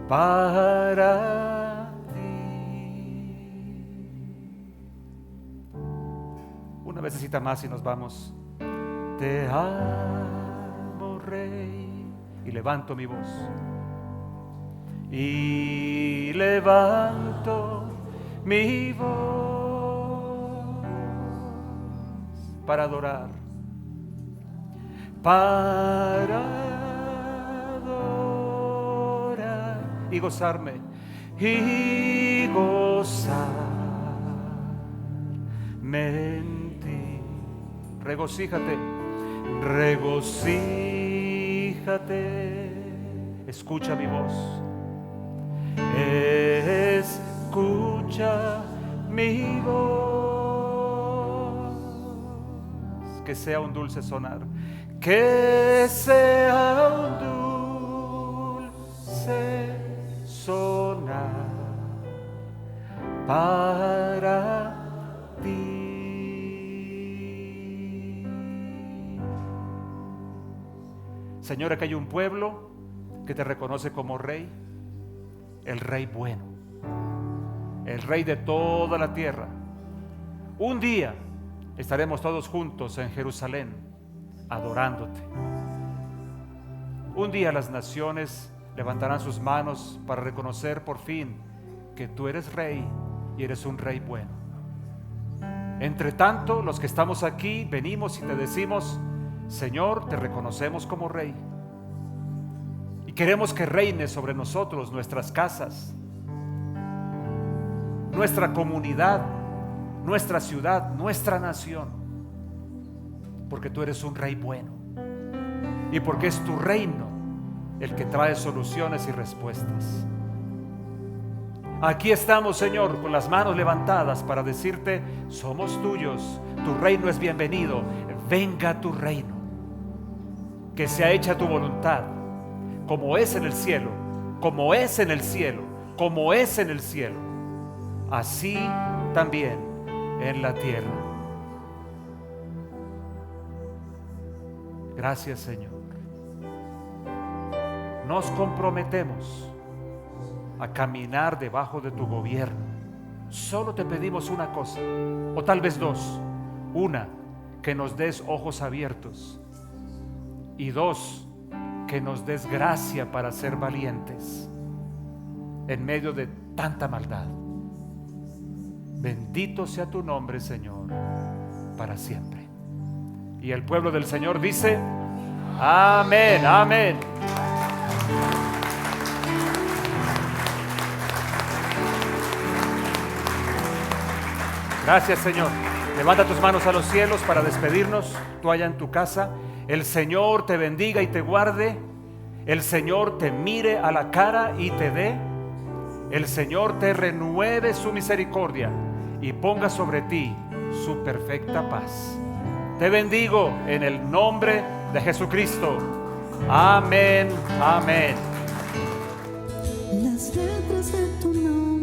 S1: para ti. Una vecesita más y nos vamos. Te amo, Rey, y levanto mi voz. Y levanto mi voz para adorar, para adorar y gozarme y gozarme en ti. Regocíjate, regocíjate, escucha mi voz, escucha mi voz, que sea un dulce sonar, que sea un dulce sonar para ti. Señor, aquí hay un pueblo que te reconoce como Rey, el Rey bueno, el Rey de toda la tierra. Un día estaremos todos juntos en Jerusalén adorándote. Un día las naciones levantarán sus manos para reconocer por fin que tú eres Rey y eres un Rey bueno. Entre tanto, los que estamos aquí venimos y te decimos: Señor, te reconocemos como Rey y queremos que reines sobre nosotros, nuestras casas, nuestra comunidad, nuestra ciudad, nuestra nación, porque tú eres un Rey bueno y porque es tu reino el que trae soluciones y respuestas. Aquí estamos, Señor, con las manos levantadas para decirte: somos tuyos, tu reino es bienvenido, venga tu reino, que sea hecha tu voluntad, como es en el cielo, como es en el cielo, como es en el cielo, así también en la tierra. Gracias, Señor. Nos comprometemos a caminar debajo de tu gobierno. Solo te pedimos una cosa, o tal vez dos. Una, que nos des ojos abiertos, y dos, que nos des gracia para ser valientes en medio de tanta maldad. Bendito sea tu nombre, Señor, para siempre. Y el pueblo del Señor dice: amén, amén. Gracias, Señor. Levanta tus manos a los cielos para despedirnos, tú allá en tu casa. El Señor te bendiga y te guarde. El Señor te mire a la cara y te dé. El Señor te renueve su misericordia y ponga sobre ti su perfecta paz. Te bendigo en el nombre de Jesucristo. Amén, amén.
S3: Las letras de tu nombre